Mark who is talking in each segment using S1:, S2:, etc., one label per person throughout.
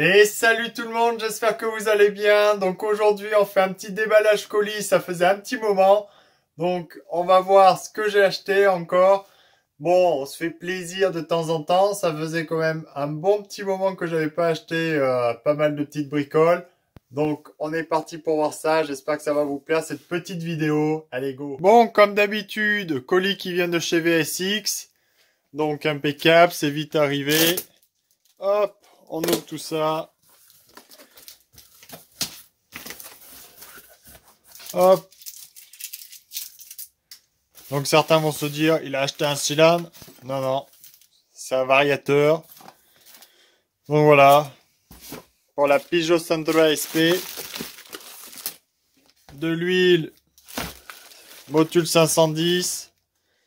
S1: Et salut tout le monde, j'espère que vous allez bien. Donc aujourd'hui on fait un petit déballage colis, ça faisait un petit moment. Donc on va voir ce que j'ai acheté encore. Bon, on se fait plaisir de temps en temps, ça faisait quand même un bon petit moment que j'avais pas acheté pas mal de petites bricoles. Donc on est parti pour voir ça, j'espère que ça va vous plaire cette petite vidéo. Allez go. Bon, comme d'habitude, colis qui vient de chez VSX. Donc impeccable, c'est vite arrivé. Hop. On ouvre tout ça. Hop. Donc certains vont se dire, il a acheté un cylindre. Non, non. C'est un variateur. Donc voilà. Pour la Peugeot Centra SP. De l'huile. Motul 510.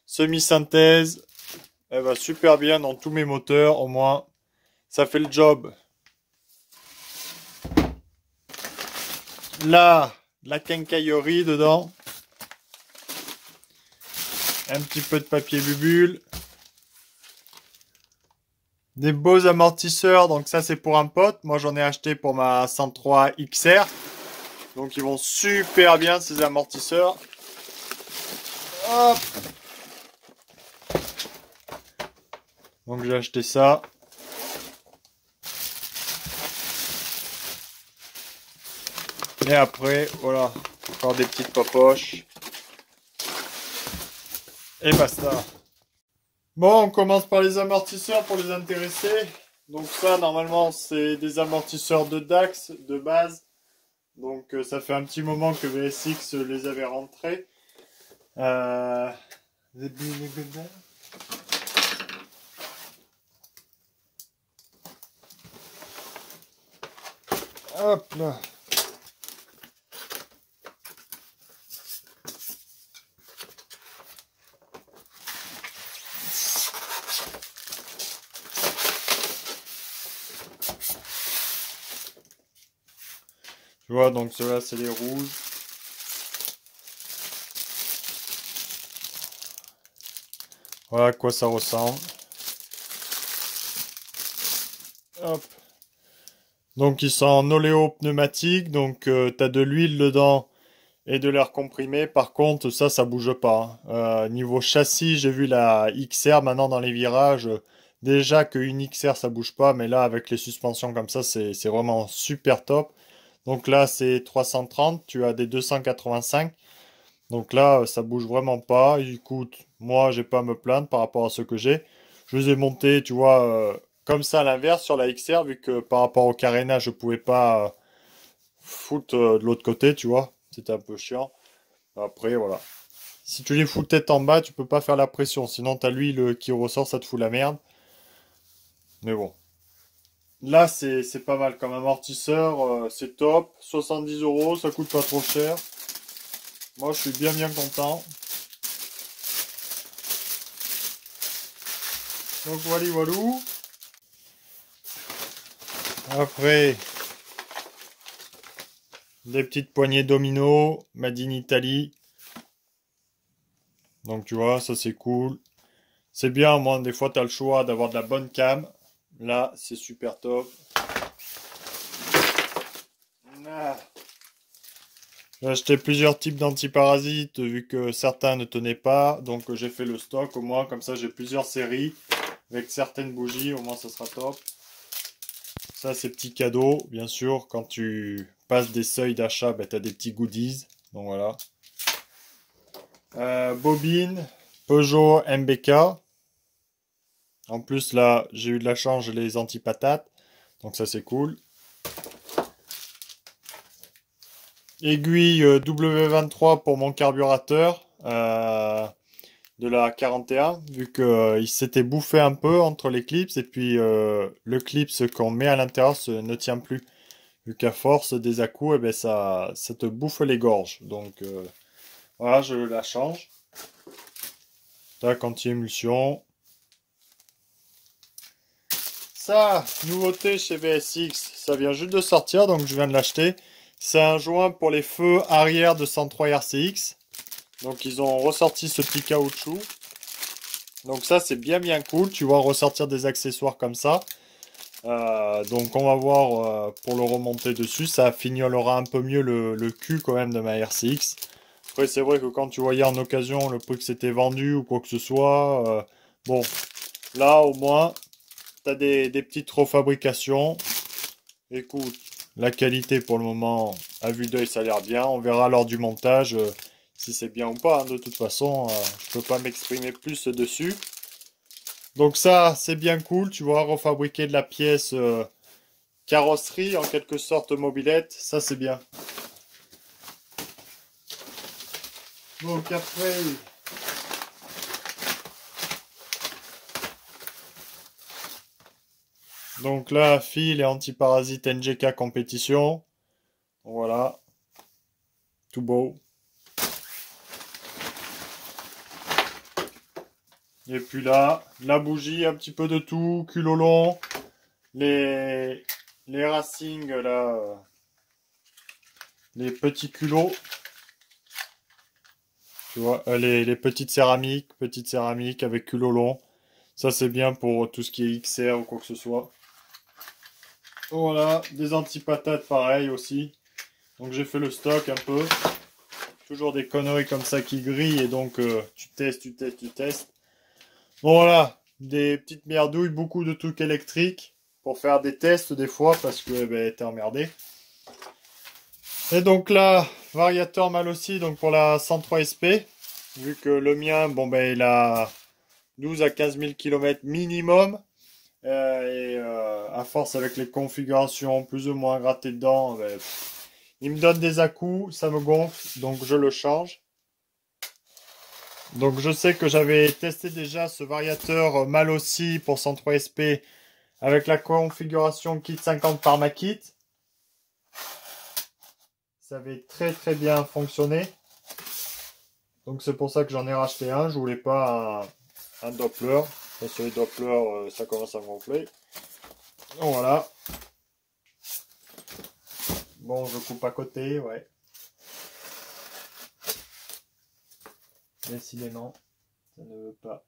S1: Semi-synthèse. Elle va super bien dans tous mes moteurs, au moins. Ça fait le job. Là, la quincaillerie dedans. Un petit peu de papier bubule. Des beaux amortisseurs. Donc ça, c'est pour un pote. Moi, j'en ai acheté pour ma 103 XR. Donc ils vont super bien, ces amortisseurs. Hop. Donc j'ai acheté ça. Et après, voilà, encore des petites poches. Et basta. Bon, on commence par les amortisseurs pour les intéresser. Donc ça, normalement, c'est des amortisseurs de Dax, de base. Donc ça fait un petit moment que VSX les avait rentrés. Hop là. Tu vois, donc ceux-là, c'est les rouges. Voilà à quoi ça ressemble. Hop. Donc ils sont en oléo pneumatique, donc tu as de l'huile dedans et de l'air comprimé. Par contre, ça bouge pas. Niveau châssis, j'ai vu la XR maintenant dans les virages. Déjà qu'une XR ça bouge pas, mais là avec les suspensions comme ça, c'est vraiment super top. Donc là c'est 330, tu as des 285. Donc là ça bouge vraiment pas. Écoute, moi j'ai pas à me plaindre par rapport à ce que j'ai. Je les ai montés, tu vois, comme ça à l'inverse sur la XR, vu que par rapport au carénage je pouvais pas foutre de l'autre côté, tu vois. C'était un peu chiant. Après voilà. Si tu les fous tête en bas, tu peux pas faire la pression. Sinon t'as l'huile qui ressort, ça te fout la merde. Mais bon. Là, c'est pas mal comme amortisseur, c'est top. 70 €, ça coûte pas trop cher. Moi, je suis bien content. Donc, voilà, voilà. Après, des petites poignées domino, made in Italy. Donc, tu vois, ça c'est cool. C'est bien, au moins, des fois, tu as le choix d'avoir de la bonne cam. Là, c'est super top. Ah. J'ai acheté plusieurs types d'antiparasites vu que certains ne tenaient pas. Donc j'ai fait le stock au moins. Comme ça j'ai plusieurs séries avec certaines bougies. Au moins ça sera top. Ça c'est petits cadeaux. Bien sûr quand tu passes des seuils d'achat, ben, tu as des petits goodies. Donc voilà. Bobine. Peugeot MBK. En plus là j'ai eu de la chance, j'ai les antipatates. Donc ça c'est cool. Aiguille W23 pour mon carburateur de la 41, vu qu'il s'était bouffé un peu entre les clips, et puis le clip qu'on met à l'intérieur ne tient plus. Vu qu'à force des à-coups, eh ben, ça te bouffe les gorges. Donc voilà, je la change. Tac, anti-émulsion. Ça, nouveauté chez VSX, ça vient juste de sortir, donc je viens de l'acheter. C'est un joint pour les feux arrière de 103 RCX. Donc ils ont ressorti ce petit caoutchouc. Donc ça c'est bien cool. Tu vois ressortir des accessoires comme ça. Donc on va voir pour le remonter dessus. Ça fignolera un peu mieux le cul quand même de ma RCX. Après c'est vrai que quand tu voyais en occasion le prix que c'était vendu ou quoi que ce soit, bon, là au moins t'as des petites refabrications. Écoute, la qualité pour le moment, à vue d'œil, ça a l'air bien. On verra lors du montage si c'est bien ou pas, hein. De toute façon, je peux pas m'exprimer plus dessus. Donc ça, c'est bien cool, tu vois, refabriquer de la pièce carrosserie, en quelque sorte mobilette, ça c'est bien. Donc après, donc là, fil et antiparasite NGK compétition. Voilà, tout beau. Et puis là, la bougie, un petit peu de tout, culot long, les, les racing, là, les petits culots, tu vois, les petites céramiques avec culot long. Ça c'est bien pour tout ce qui est XR ou quoi que ce soit. Voilà, des antipatates pareil aussi. Donc j'ai fait le stock un peu. Toujours des conneries comme ça qui grillent et donc tu testes, tu testes, tu testes. Bon voilà, des petites merdouilles, beaucoup de trucs électriques pour faire des tests des fois parce que ben, t'es emmerdé. Et donc là, variateur mal aussi, donc pour la 103 SP, vu que le mien, bon ben il a 12 à 15 000 km minimum. À force avec les configurations plus ou moins grattées dedans, ben, il me donne des à-coups, ça me gonfle, donc je le change. Donc je sais que j'avais testé déjà ce variateur mal aussi pour 103 SP avec la configuration kit 50 par ma kit. Ça avait très très bien fonctionné. Donc c'est pour ça que j'en ai racheté un. Je voulais pas un Doppler. Parce que les Doppler, ça commence à me gonfler. Donc voilà. Bon, je coupe à côté, ouais. Décidément, ça ne veut pas.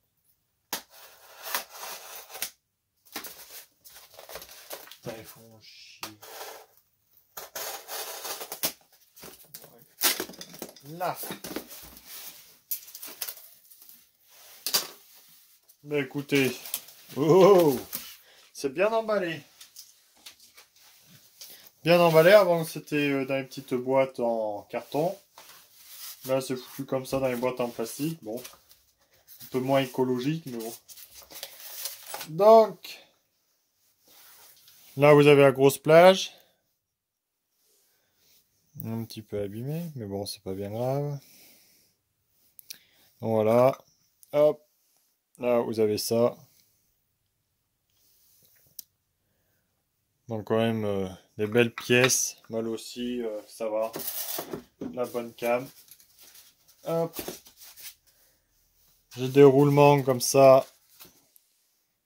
S1: Putain, ils font chier. Là. Mais écoutez. Oh, c'est bien emballé. Bien emballé. Avant, c'était dans les petites boîtes en carton. Là, c'est foutu comme ça dans les boîtes en plastique. Bon, un peu moins écologique, mais bon. Donc, là, vous avez la grosse plage. Un petit peu abîmé, mais bon, c'est pas bien grave. Voilà. Hop. Là, vous avez ça. Donc, quand même, des belles pièces. Mal aussi, ça va. La bonne cam. Hop. J'ai des roulements comme ça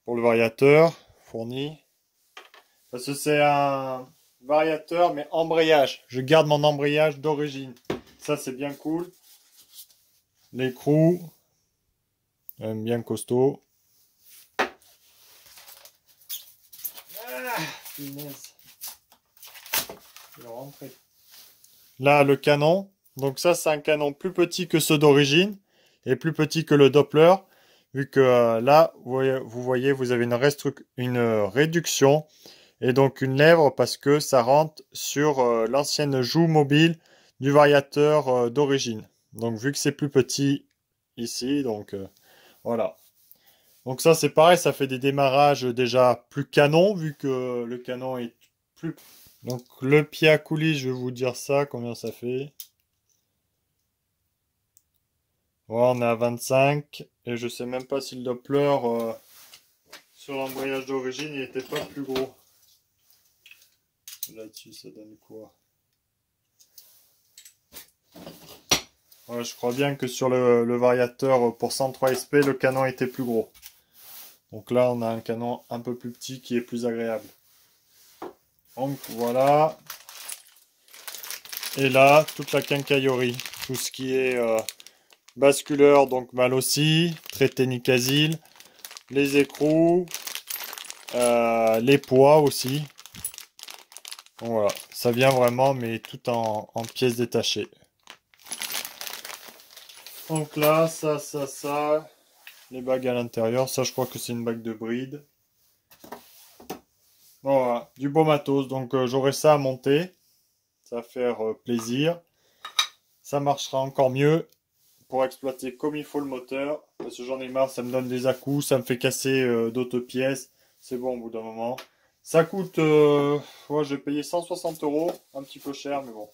S1: pour le variateur fourni. Parce que c'est un variateur, mais embrayage. Je garde mon embrayage d'origine. Ça, c'est bien cool. L'écrou. Même bien costaud. Ah, punaise. Je vais rentrer. Là, le canon. Donc ça, c'est un canon plus petit que ceux d'origine. Et plus petit que le Doppler. Vu que là, vous voyez, vous avez une réduction. Et donc une lèvre parce que ça rentre sur l'ancienne joue mobile du variateur d'origine. Donc vu que c'est plus petit ici, donc voilà. Donc ça c'est pareil, ça fait des démarrages déjà plus canon vu que le canon est plus... Donc le pied à coulis, je vais vous dire ça, combien ça fait. Voilà, on est à 25 et je sais même pas si le Doppler sur l'embrayage d'origine il était pas plus gros. Là-dessus ça donne quoi? Ouais, je crois bien que sur le variateur pour 103 SP, le canon était plus gros. Donc là, on a un canon un peu plus petit qui est plus agréable. Donc voilà. Et là, toute la quincaillerie. Tout ce qui est basculeur, donc mal aussi. Traité Nicasil. Les écrous. les poids aussi. Donc voilà, ça vient vraiment, mais tout en pièces détachées. Donc là, ça, les bagues à l'intérieur, ça je crois que c'est une bague de bride. Voilà, du beau matos, donc j'aurai ça à monter, ça va faire plaisir. Ça marchera encore mieux pour exploiter comme il faut le moteur, parce que j'en ai marre, ça me donne des à-coups, ça me fait casser d'autres pièces, c'est bon au bout d'un moment. Ça coûte, ouais, j'ai payé 160 euros, un petit peu cher, mais bon.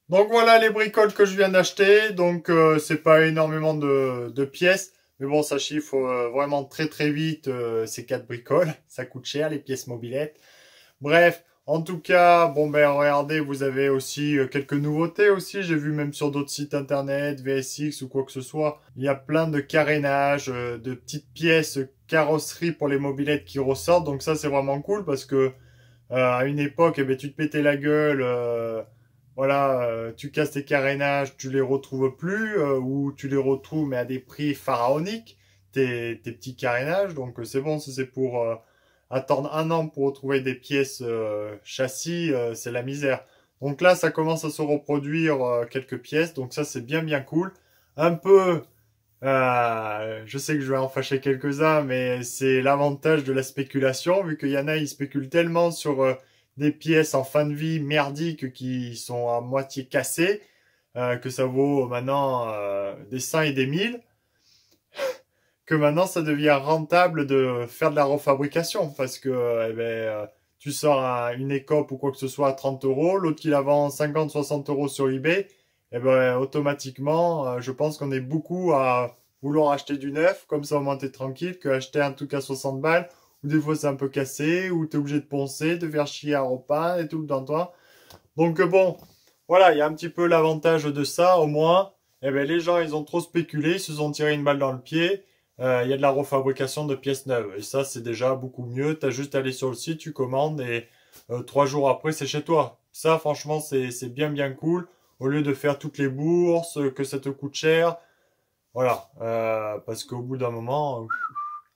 S1: Donc voilà les bricoles que je viens d'acheter. Donc c'est pas énormément de pièces. Mais bon, ça chiffre vraiment très très vite ces 4 bricoles. Ça coûte cher les pièces mobilettes. Bref, en tout cas, bon ben regardez, vous avez aussi quelques nouveautés aussi. J'ai vu même sur d'autres sites internet, VSX ou quoi que ce soit. Il y a plein de carénages, de petites pièces carrosserie pour les mobilettes qui ressortent. Donc ça c'est vraiment cool parce que à une époque, eh ben, tu te pétais la gueule, voilà, tu casses tes carénages, tu les retrouves plus, ou tu les retrouves mais à des prix pharaoniques, tes petits carénages. Donc c'est bon, ça c'est pour attendre un an pour retrouver des pièces châssis, c'est la misère. Donc là, ça commence à se reproduire quelques pièces, donc ça c'est bien bien cool. Un peu je sais que je vais en fâcher quelques-uns, mais c'est l'avantage de la spéculation, vu qu'il y en a, ils spéculent tellement sur des pièces en fin de vie merdiques qui sont à moitié cassées, que ça vaut maintenant des 100 et des 1000, que maintenant ça devient rentable de faire de la refabrication, parce que eh ben, tu sors une écope ou quoi que ce soit à 30 euros, l'autre qui la vend 50-60 euros sur eBay, et ben automatiquement, je pense qu'on est beaucoup à vouloir acheter du neuf, comme ça au moins t'es tranquille, que acheter un truc à 60 balles, ou des fois c'est un peu cassé, ou t'es obligé de poncer, de faire chier à repeindre et tout le temps toi. Donc bon, voilà, il y a un petit peu l'avantage de ça, au moins, eh ben, les gens ils ont trop spéculé, ils se sont tiré une balle dans le pied, il y a de la refabrication de pièces neuves, et ça c'est déjà beaucoup mieux, t'as juste à aller sur le site, tu commandes, et 3 jours après c'est chez toi. Ça franchement c'est bien bien cool, au lieu de faire toutes les bourses, que ça te coûte cher, voilà, parce qu'au bout d'un moment,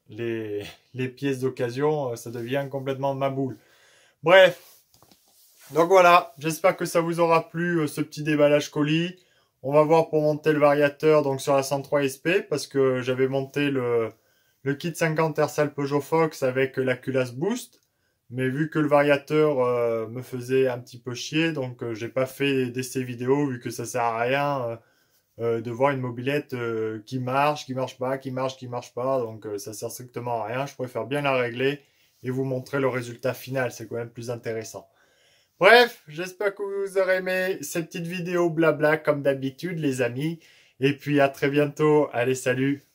S1: les, les pièces d'occasion, ça devient complètement ma boule. Bref, donc voilà, j'espère que ça vous aura plu ce petit déballage colis. On va voir pour monter le variateur donc sur la 103 SP parce que j'avais monté le kit 50 Aircel Peugeot Fox avec la culasse Boost. Mais vu que le variateur me faisait un petit peu chier, donc j'ai pas fait d'essai vidéo vu que ça sert à rien de voir une mobilette qui marche pas, qui marche pas. Donc ça sert strictement à rien. Je préfère bien la régler et vous montrer le résultat final. C'est quand même plus intéressant. Bref, j'espère que vous aurez aimé cette petite vidéo blabla comme d'habitude les amis. Et puis à très bientôt. Allez, salut!